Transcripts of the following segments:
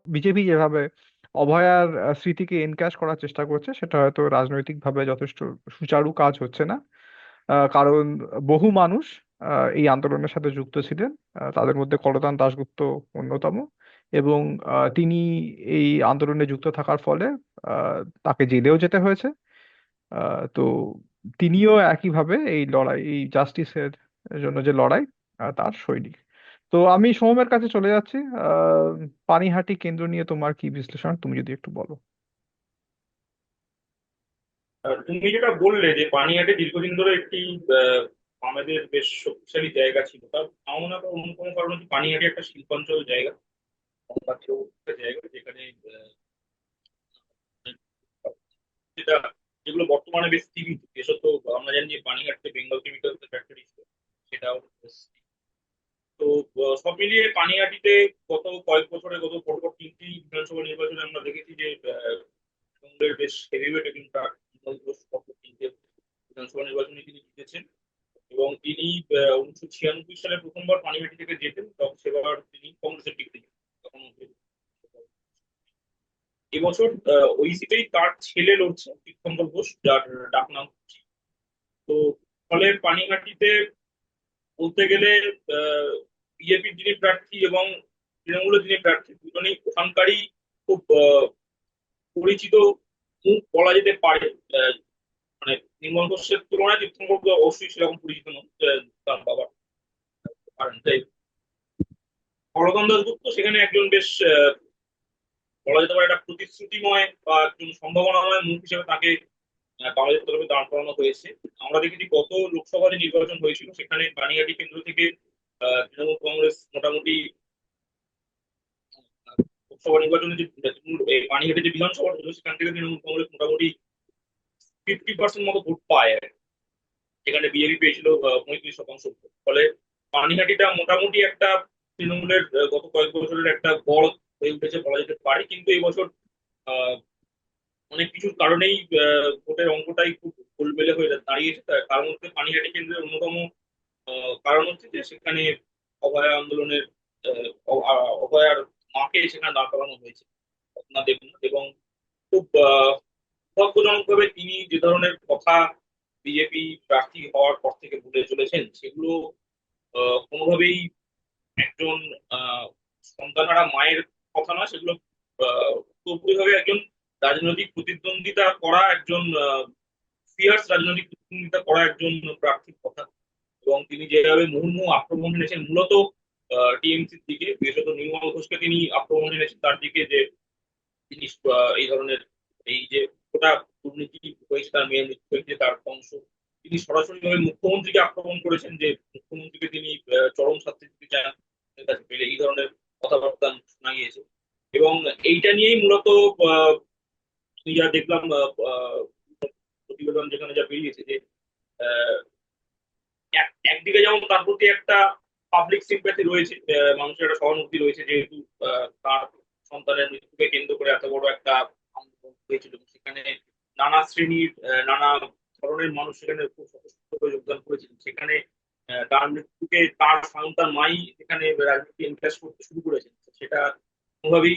BJP যেভাবে অভয়ার স্মৃতিকে এনক্যাশ করার চেষ্টা করছে, সেটা হয়তো রাজনৈতিকভাবে যথেষ্ট সুচারু কাজ হচ্ছে না। কারণ বহু মানুষ এই আন্দোলনের সাথে যুক্ত ছিলেন। তাদের মধ্যে কলতান দাশগুপ্ত অন্যতম। এবং তিনি এই আন্দোলনে যুক্ত থাকার ফলে তাকে জেলেও যেতে হয়েছে। তো তিনিও একইভাবে এই লড়াই, এই জাস্টিসের জন্য যে লড়াই, তার সৈনিক। তো আমি সোহমের কাছে চলে যাচ্ছি। পানিহাটি কেন্দ্র নিয়ে তোমার কি বিশ্লেষণ, তুমি যদি একটু বলো। তুমি যেটা বললে যে পানিহাটি দীর্ঘদিন ধরে একটি আহ, আমাদের বেশ শক্তিশালী জায়গা ছিল, তার আমার মনে হয় অন্যতম কারণ হচ্ছে পানিহাটি একটা শিল্পাঞ্চল জায়গা, গঙ্গাতীরের একটা জায়গা যেখানে যেটা যেগুলো বর্তমানে বেশ সীমিত। বিশেষত আমরা জানি যে পানিহাটিতে বেঙ্গল কেমিক্যালস ফ্যাক্টরি ছিল, সেটাও বেশ সীমিত। তো সব মিলিয়ে পানিহাটিতে গত কয়েক বছরে, গত পরপর তিনটি বিধানসভা নির্বাচনে আমরা দেখেছি যে তৃণমূলের বেশ হেভিওয়েট একজন প্রার্থী বিমল ঘোষ পরপর তিনটে বিধানসভা নির্বাচনে তিনি জিতেছেন। এবং তিনি 1996 সালে প্রথমবার পানিহাটি থেকে জেতেন, তখন সেবার তিনি কংগ্রেসের টিকিটে জেতেন। তখন এবছর ওই সিটেই তার ছেলে লড়ছে, তীর্থঙ্কর ঘোষ, যার ডাকনাম কুচি। তো ফলে পানিহাটিতে বলতে গেলে বিজেপির যিনি প্রার্থী এবং তৃণমূলের যিনি প্রার্থী, দুজনেই ওখানকারই খুব পরিচিত মুখ বলা যেতে পারে। আহ, মানে নির্মল ঘোষের তুলনায় তীর্থঙ্কর ঘোষ অবশ্যই সেরকম পরিচিত নন। তার বাবা কারণ তাই হরদন দাশগুপ্ত সেখানে একজন বেশ বলা যেতে পারে একটা প্রতিশ্রুতিময় বা একজন সম্ভাবনাময় মুখ হিসেবে তাকে কংগ্রেসের তরফে দাঁড় করানো হয়েছে। আমরা দেখেছি গত লোকসভা যে নির্বাচন হয়েছিল সেখানে পানিহাটি কেন্দ্র থেকে তৃণমূল কংগ্রেস মোটামুটি লোকসভা নির্বাচনে যে পানিহাটি যে বিধানসভা হলো সেখান থেকে তৃণমূল কংগ্রেস মোটামুটি 50% মতো ভোট পায় আর কি। যেখানে বিজেপি পেয়েছিল 35%। ফলে পানিহাটিটা মোটামুটি একটা তৃণমূলের গত কয়েক বছরের একটা বড় হয়ে উঠেছে বলা যেতে পারে। কিন্তু এই বছর আহ, অনেক কিছুর কারণেই ভোটের অঙ্কটাই খুব গোলমেলে হয়ে দাঁড়িয়েছে। তার মধ্যে পানিহাটি কেন্দ্রের অন্যতম কারণ হচ্ছে যে সেখানে অভয়া আন্দোলনের অভয়ার মাকে সেখানে দাঁড় করানো হয়েছে, রত্না দেবনাথ। এবং খুব দুর্ভাগ্যজনক ভাবে তিনি যে ধরনের কথা বিজেপি প্রার্থী হওয়ার পর থেকে বলে চলেছেন, সেগুলো কোনোভাবেই একজন আহ সন্তানহারা মায়ের কথা না। সেগুলো পুরোপুরি ভাবে একজন রাজনৈতিক প্রতিদ্বন্দ্বিতা করা একজন ফিয়ার্স রাজনৈতিক প্রতিদ্বন্দ্বিতা করা একজন প্রার্থীর কথা। এবং তিনি যেভাবে মুহুর্মুহু আক্রমণ এনেছেন মূলত টিএমসির দিকে, বিশেষত নির্মল ঘোষকে তিনি আক্রমণ এনেছেন তার দিকে, যে তিনি এই ধরনের এই যে গোটা দুর্নীতি হয়েছে, তার মেয়ের মৃত্যু হয়েছে, তার বংশ, তিনি সরাসরি ভাবে মুখ্যমন্ত্রীকে আক্রমণ করেছেন, যে মুখ্যমন্ত্রীকে তিনি চরম শাস্তি দিতে চান তাদের কাছে পেলে, এই ধরনের কথাবার্তা শোনা গিয়েছে। এবং এইটা নিয়েই মূলত আহ, আমি যা দেখলাম প্রতিবেদন যেখানে যা বেরিয়েছে যে আহ, একদিকে যেমন তার প্রতি একটা পাবলিক সিম্প্যাথি রয়েছে, মানুষের একটা সহানুভূতি রয়েছে, যেহেতু তার সন্তানের মৃত্যুকে কেন্দ্র করে এত বড় একটা আন্দোলন হয়েছিল এবং সেখানে নানা শ্রেণীর নানা ধরনের মানুষ সেখানে খুব স্বতঃস্ফূর্তভাবে যোগদান করেছিলেন। সেখানে তার মৃত্যুকে তার সন্তান মাই সেখানে রাজনীতি ইনভেস্ট করতে শুরু করেছেন। তো সেটা কোনোভাবেই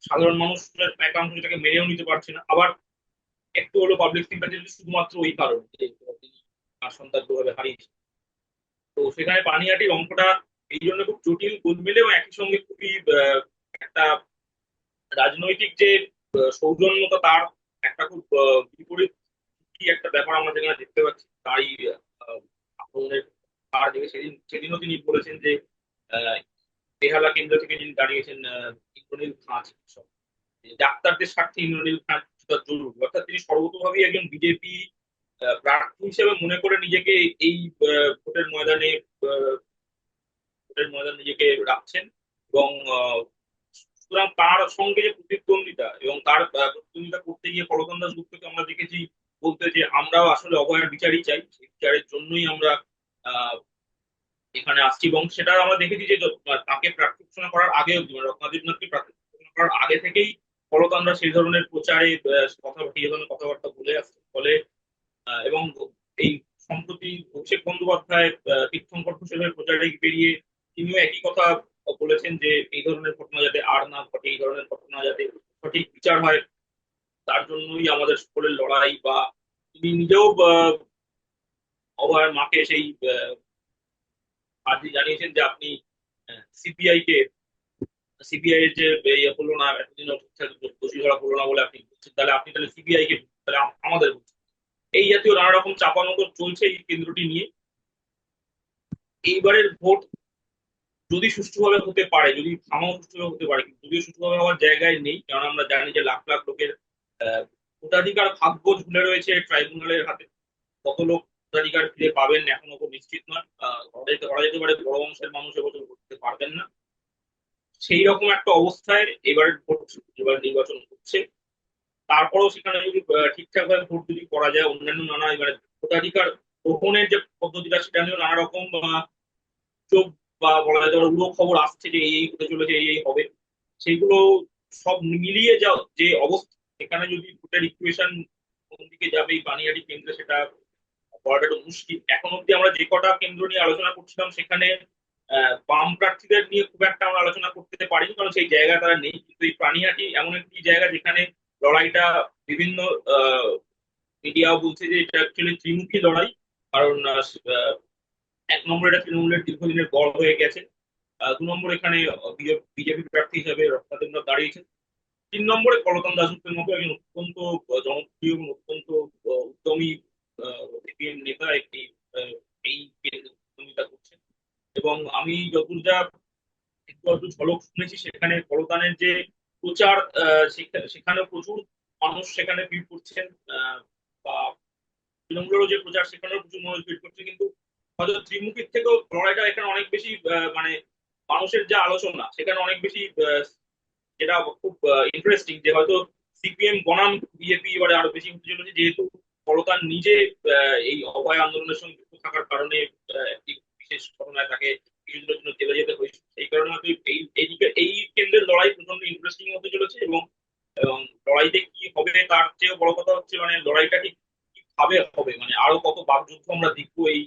সাধারণ মানুষের একাংশ সেটাকে মেনেও নিতে পারছে না। আবার একটু হলো পাবলিক সিম্প্যাথি শুধুমাত্র ওই কারণে যে তিনি তার সন্তানকে ভাবে হারিয়েছেন। তো সেখানে পানিহাটির অঙ্কটা এই জন্য খুব জটিল, গোলমেলে এবং একই সঙ্গে খুবই একটা রাজনৈতিক যে সৌজন্যতা, তার একটা খুব বিপরীত কি একটা ব্যাপার আমরা যেখানে দেখতে পাচ্ছি। তাই আহ, আক্রমণের তার দিকে সেদিন সেদিনও তিনি বলেছেন যে আহ, বেহালা কেন্দ্র থেকে যিনি দাঁড়িয়েছেন ইন্দ্রনীল খাঁ চিকিৎসক, যে ডাক্তারদের স্বার্থে ইন্দ্রনীল খাঁ কিছুটা জরুরি। অর্থাৎ তিনি সর্বতোভাবেই একজন বিজেপি প্রার্থী হিসেবে মনে করে নিজেকে এই ভোটের ময়দানে ভোটের ময়দানে নিজেকে রাখছেন। এবং সুতরাং তার সঙ্গে যে প্রতিদ্বন্দ্বিতা, এবং তার প্রতিদ্বন্দ্বিতা করতে গিয়ে কলকাতা দাশগুপ্তকে আমরা দেখেছি বলতে যে আমরাও আসলে অভয়ার বিচারই চাই, সেই বিচারের জন্যই আমরা আহ, এখানে আসছি। এবং সেটা আমরা দেখেছি যে তাকে প্রার্থী ঘোষণা করার আগে অব্দি, মানে রত্নাদিত্যনাথকে প্রার্থী ঘোষণা করার আগে থেকেই কলকাতা সেই ধরনের প্রচারে কথা এই ধরনের কথাবার্তা বলে আসছে। ফলে এবং এই সম্প্রতি অভিষেক বন্দ্যোপাধ্যায় তীর্থঙ্কর ঘোষের হয়ে প্রচারে বেরিয়ে তিনিও একই কথা বলেছেন যে এই ধরনের ঘটনা যাতে আর না ঘটে, এই ধরনের ঘটনা যাতে সঠিক বিচার হয়, তার জন্যই আমাদের সকলের লড়াই। বা তিনি নিজেও অভয়ার মাকে সেই আর্জি জানিয়েছেন যে আপনি সিবিআই এর যে ইয়ে হলো না, এতদিনও ঠিকঠাক দোষী ধরা হলো না বলে আপনি বলছেন, তাহলে আপনি তাহলে সিবিআই কে তাহলে আমাদের বলছেন। এই জাতীয় নানা রকম চাপানোতর চলছে এই কেন্দ্রটি নিয়ে। এইবারের ভোট যদি সুষ্ঠুভাবে হতে পারে, যদি থামাও সুষ্ঠুভাবে হতে পারে, কিন্তু যদিও সুষ্ঠুভাবে হওয়ার জায়গায় নেই, কারণ আমরা জানি যে লাখ লাখ লোকের ভোটাধিকার ভাগ্য ঝুলে রয়েছে ট্রাইব্যুনালের হাতে। কত লোক ভোটাধিকার ফিরে পাবেন এখনো খুব নিশ্চিত নয়। ধরা যেতে পারে বড় অংশের মানুষ এবছর করতে পারবেন না। সেই রকম একটা অবস্থায় এবারের ভোট, এবার নির্বাচন হচ্ছে। তারপরেও সেখানে যদি ঠিকঠাক ভাবে ভোট যদি করা যায়, অন্যান্য নানা এবারে ভোটাধিকার গ্রহণের যে পদ্ধতিটা সেটা নিয়েও নানা রকম চোখ বা বলা যায় উড়ো খবর আসছে যে এই হতে চলেছে, এই হবে। সেইগুলো সব মিলিয়ে যা যে অবস্থা, সেখানে যদি ভোটের ইকুয়েশন কোন দিকে যাবে এই পানিহাটি কেন্দ্রে, সেটা বলাটা একটু মুশকিল। এখন অব্দি আমরা যে কটা কেন্দ্র নিয়ে আলোচনা করছিলাম সেখানে বাম প্রার্থীদের নিয়ে খুব একটা আমরা আলোচনা করতে পারিনি, কারণ সেই জায়গা তারা নেই। কিন্তু এই পানিহাটি এমন একটি জায়গা যেখানে লড়াইটা বিভিন্ন মিডিয়াও বলছে যে এটা অ্যাকচুয়ালি ত্রিমুখী লড়াই। কারণ এক নম্বর এটা তৃণমূলের দীর্ঘদিনের গড় হয়ে গেছে। দু নম্বর এখানে বিজেপি প্রার্থী হিসেবে রত্নাদেব দাঁড়িয়েছেন। তিন নম্বরে কলকাতা দাশগুপ্তের মতো একজন অত্যন্ত জনপ্রিয় এবং অত্যন্ত উদ্যমী সিপিএম নেতা একটি এই প্রতিদ্বন্দ্বিতা করছেন। এবং আমি যতদূর যা একটু একটু ঝলক শুনেছি, সেখানে কলকাতার যে প্রচার, সেখানে প্রচুর মানুষ সেখানে ভিড় করছেন। বা তৃণমূলেরও যে প্রচার সেখানেও প্রচুর মানুষ ভিড় করছে। কিন্তু হয়তো ত্রিমুখীর থেকেও লড়াইটা এখানে অনেক বেশি মানে মানুষের যে আলোচনা সেখানে অনেক বেশি যেটা খুব ইন্টারেস্টিং, যে হয়তো সিপিএম বনাম বিজেপি এবারে আরো বেশি হতে চলেছে, যেহেতু কলকাতার নিজে এই অভয় আন্দোলনের সঙ্গে যুক্ত থাকার কারণে একটি বিশেষ ঘটনায় তাকে কিছুদিনের জন্য জেলে যেতে হয়েছে। এই কারণে হয়তো এই কেন্দ্রের লড়াই প্রচন্ড ইন্টারেস্টিং হতে চলেছে। এবং এবং লড়াইতে কি হবে তার চেয়েও বড় কথা হচ্ছে মানে লড়াইটা ঠিক কিভাবে হবে, মানে আরো কত বাকযুদ্ধ আমরা দেখবো এই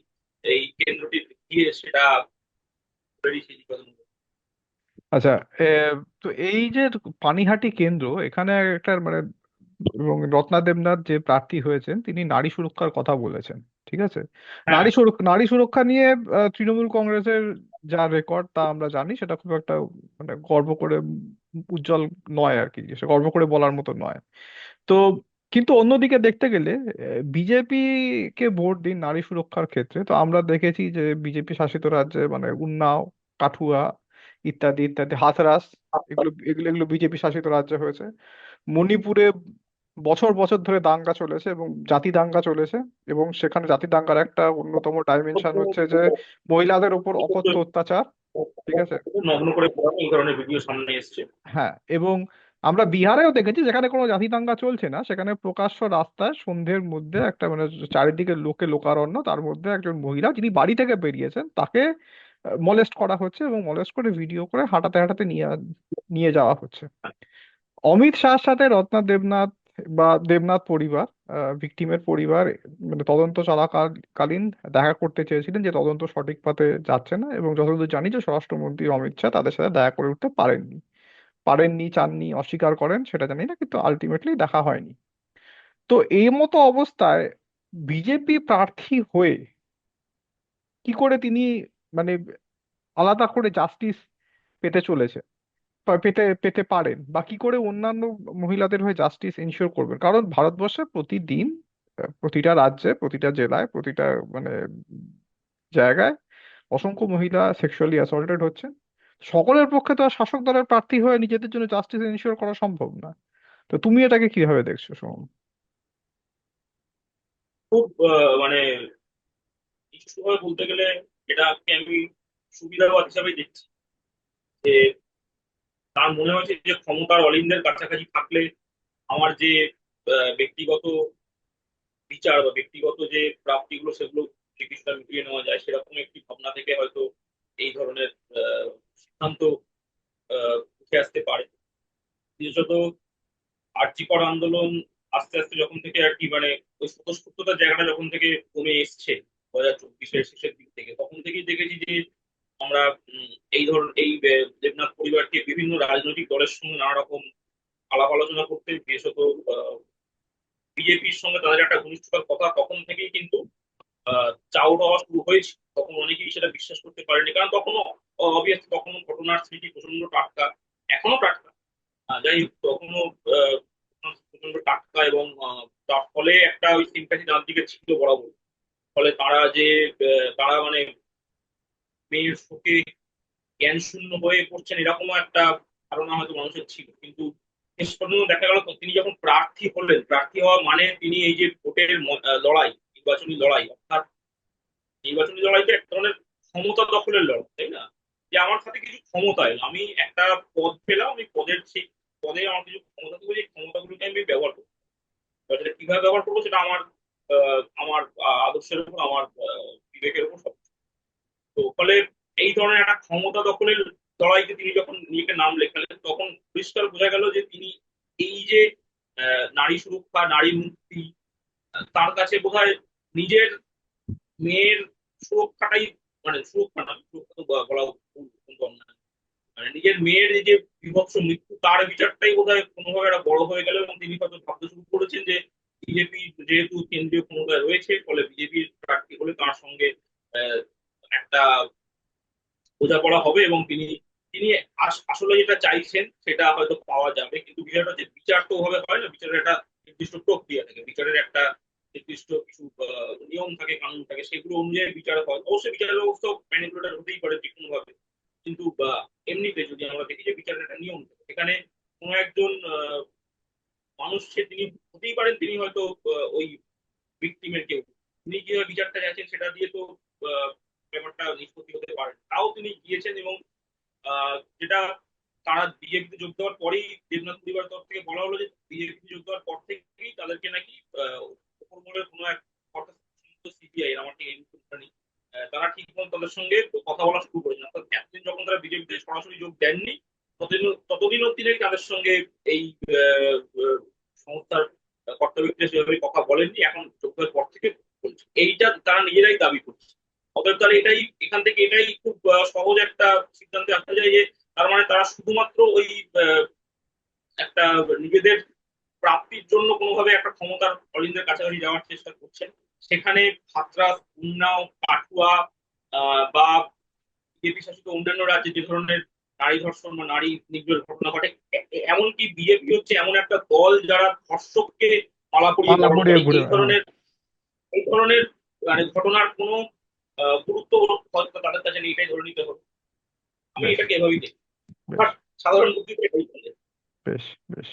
এই কেন্দ্রটি দিয়ে, সেটা সেই জিজ্ঞাসা। আচ্ছা, এ, তো এই যে পানিহাটি কেন্দ্র, এখানে একটা মানে এবং রত্না দেবনাথ যে প্রার্থী হয়েছেন তিনি নারী সুরক্ষার কথা বলেছেন। ঠিক আছে, হ্যাঁ, নারী সুরক্ষা নিয়ে তৃণমূল কংগ্রেসের যা রেকর্ড তা আমরা জানি, সেটা খুব একটা মানে গর্ব করে উজ্জ্বল নয় আর কি, সে গর্ব করে বলার মতো নয়। তো কিন্তু অন্যদিকে দেখতে গেলে বিজেপি কে ভোট দিন নারী সুরক্ষার ক্ষেত্রে, তো আমরা দেখেছি যে বিজেপি শাসিত রাজ্যে মানে উন্নাও, কাঠুয়া ইত্যাদি ইত্যাদি, হাথরাস, এগুলো এগুলো এগুলো বিজেপি শাসিত রাজ্যে হয়েছে। মণিপুরে বছর বছর ধরে দাঙ্গা চলেছে এবং জাতি দাঙ্গা চলেছে, এবং সেখানে জাতি দাঙ্গার একটা অন্যতম ডাইমেনশন হচ্ছে যে মহিলাদের উপর অকথ্য অত্যাচার। ঠিক আছে। নগ্ন করে পড়ানো এই ধরনের ভিডিও সামনে এসছে। হ্যাঁ, এবং আমরা বিহারেও দেখেছি যেখানে কোনো জাতি দাঙ্গা চলছে না, সেখানে প্রকাশ্য রাস্তায় সন্ধ্যের মধ্যে একটা মানে চারিদিকে লোকে লোকারণ্য, তার মধ্যে একজন মহিলা যিনি বাড়ি থেকে বেরিয়েছেন তাকে মলেস্ট করা হচ্ছে, এবং মলেস্ট করে ভিডিও করে হাঁটাতে হাঁটাতে নিয়ে নিয়ে যাওয়া হচ্ছে। অমিত শাহর সাথে রত্না দেবনাথ বা দেবনাথ পরিবার, ভিকটিমের পরিবার, মানে তদন্ত চলাকালীন দেখা করতে চেয়েছিলেন, যে তদন্ত সঠিক পথে যাচ্ছে না, এবং যতদূর জানি যে স্বরাষ্ট্রমন্ত্রী অমিত শাহ তাদের সাথে দেখা করে উঠতে পারেননি, চাননি, অস্বীকার করেন সেটা জানি না, কিন্তু আলটিমেটলি দেখা হয়নি। তো এই মতো অবস্থায় বিজেপি প্রার্থী হয়ে কি করে তিনি মানে আলাদা করে জাস্টিস পেতে চলেছে, পেতে পেতে পারেন, বা কি করে অন্যান্য মহিলাদের হয়ে জাস্টিস এনশিওর করবেন? কারণ ভারতবর্ষে প্রতিদিন প্রতিটা রাজ্যে, প্রতিটা জেলায়, প্রতিটা মানে জায়গায় অসংখ্য মহিলা সেক্সুয়ালি অ্যাসল্টেড হচ্ছে। সকলের পক্ষে তো আর শাসক দলের প্রার্থী হয়ে নিজেদের জন্য জাস্টিস এনশিওর করা সম্ভব না। তো তুমি এটাকে কিভাবে দেখছো, সোম? খুব মানে নিশ্চিতভাবে বলতে গেলে এটাকে আমি সুবিধাবাদ হিসাবেই দেখছি। যে তার মনে হয়েছে যে ক্ষমতার অলিন্দের কাছাকাছি থাকলে আমার যে ব্যক্তিগত বিচার বা ব্যক্তিগত যে প্রাপ্তিগুলো সেগুলো যে কিছুটা মিটিয়ে নেওয়া যায়, সেরকম একটি ভাবনা থেকে হয়তো এই ধরনের সিদ্ধান্ত উঠে আসতে পারে। বিশেষত আর্যিকর আন্দোলন আস্তে আস্তে যখন থেকে আর কি মানে ওই স্বতঃস্ফূর্ততার জায়গাটা যখন থেকে কমে এসছে 2024-এর শেষের দিক থেকে, তখন থেকেই দেখেছি যে আমরা দেবনাথ পরিবারকে বিভিন্ন রাজনৈতিক দলের সঙ্গে নানা রকম আলাপ আলোচনা করতে, বিশেষত বিজেপির সঙ্গে তাদের একটা ঘনিষ্ঠতার কথা তখন থেকেই কিন্তু চাউর হওয়া শুরু হয়েছে। তখন অনেকেই সেটা বিশ্বাস করতে পারেনি, কারণ তখনও অবভিয়াসলি তখনও ঘটনার স্মৃতি প্রচন্ড টাটকা, এখনো টাটকা। যাই হোক, তখনও আহ, প্রচন্ড টাটকা, এবং তার ফলে একটা ওই সিম্প্যাথি তার দিকে ছিল বরাবর। ফলে তারা মানে মেয়ের শোকে জ্ঞান শূন্য হয়ে পড়ছেন এরকমও একটা ধারণা হয়তো মানুষের ছিল। কিন্তু শেষ পর্যন্ত দেখা গেল তিনি যখন প্রার্থী হলেন, প্রার্থী হওয়া মানে তিনি এই যে ভোটের লড়াই, নির্বাচনী লড়াই, অর্থাৎ নির্বাচনী লড়াইটা এক ধরনের ক্ষমতা দখলের লড়াই, তাই না? যে আমার সাথে কিছু ক্ষমতা এলো, আমি একটা পদ পেলাম, আমি পদের সেই পদে আমার কিছু ক্ষমতা থাকবে, যে ক্ষমতাগুলোকে আমি ব্যবহার করবো। এবার সেটা কিভাবে ব্যবহার করবো সেটা আমার আদর্শের উপর, আমার বিবেকের উপর সব। তো ফলে এই ধরনের একটা ক্ষমতা দখলের লড়াইতে তিনি যখন নিজেকে নাম লেখালেন, তখন পরিষ্কার বোঝা গেল যে তিনি এই যে নারী সুরক্ষা, নারী মুক্তি, তার কাছে বোধহয় নিজের মেয়ের সুরক্ষাটাই, মানে সুরক্ষা না, সুরক্ষা তো বলা ভুল, কিন্তু অন্যায়। মানে নিজের মেয়ের এই যে বিভৎস মৃত্যু, তার বিচারটাই বোধহয় কোনোভাবে একটা বড় হয়ে গেল, এবং তিনি হয়তো ভাবতে শুরু করেছেন যে বিজেপি যেহেতু কেন্দ্রীয় ক্ষমতায় রয়েছে, ফলে বিজেপির প্রার্থী হলে তার সঙ্গে আহ, একটা বোঝাপড়া হবে, এবং তিনি তিনি আসলে যেটা চাইছেন সেটা হয়তো পাওয়া যাবে। কিন্তু বিষয়টা হচ্ছে, বিচার তো ওভাবে হয় না, বিচারের একটা নির্দিষ্ট প্রক্রিয়া থাকে, বিচারের একটা নির্দিষ্ট কিছু নিয়ম থাকে, কানুন থাকে, সেগুলো অনুযায়ী বিচার হয়। অবশ্যই বিচারের ব্যবস্থা ম্যানিপুলেটেড হতেই পারে যে কোনো ভাবে, কিন্তু এমনিতে যদি আমরা দেখি যে বিচারের একটা নিয়ম থাকে, সেখানে কোনো একজন মানুষ, তিনি হতেই পারেন তিনি হয়তো ওই ভিকটিমের কেউ, তিনি কিভাবে বিচারটা চাইছেন সেটা দিয়ে তো ব্যাপারটা নিষ্পত্তি হতে পারে। তাও তিনি গিয়েছেন, এবং যেটা তারা বিজেপিতে যোগ দেওয়ার পরেই দেবনাথ পরিবারের তরফ থেকে বলা হলো যে বিজেপিতে যোগ দেওয়ার পর থেকেই তাদেরকে নাকি উপরমহলের কোনো এক সিবিআই, আমার ঠিক এই মুহূর্তে নেই, তারা ঠিক মতো তাদের সঙ্গে কথা বলা শুরু করেছেন। অর্থাৎ এতদিন যখন তারা বিজেপিতে সরাসরি যোগ দেননি, ততদিনও তিনি তাদের সঙ্গে এই আহ, আহ, সংস্থার কর্তাব্যক্তিরা সেভাবে কথা বলেননি। এখন যোগ দেওয়ার পর থেকে বলছে, এইটা তারা নিজেরাই দাবি করছে। অতএব তাহলে এখান থেকে এটাই খুব সহজ একটা সিদ্ধান্তে আসা যায় যে তার মানে তারা শুধুমাত্র ওই আহ, একটা নিজেদের প্রাপ্তির জন্য কোনোভাবে একটা ক্ষমতার অলিন্দের কাছাকাছি যাওয়ার চেষ্টা করছেন। সেখানে হাতরাস, উন্নাও, কাঠুয়া বা বিজেপি শাসিত অন্যান্য রাজ্যে যে ধরনের নারী ধর্ষণ বা নারী নিগ্রহের ঘটনা ঘটে, এমনকি বিজেপি হচ্ছে এমন একটা দল যারা ধর্ষককে মালা পরিয়ে মালা বরণ পরিয়ে করে। ঘুরে, এই হ্যাঁ। ধরনের মানে ঘটনার কোনো গুরুত্ব হয়তো তাদের কাছে নেই, এটাই ধরে নিতে হবে। আমি বেশ, এটাকে এভাবেই দেখি। বেশ, আমার সাধারণ বুদ্ধিতে এটাই বলে। বেশ, বেশ।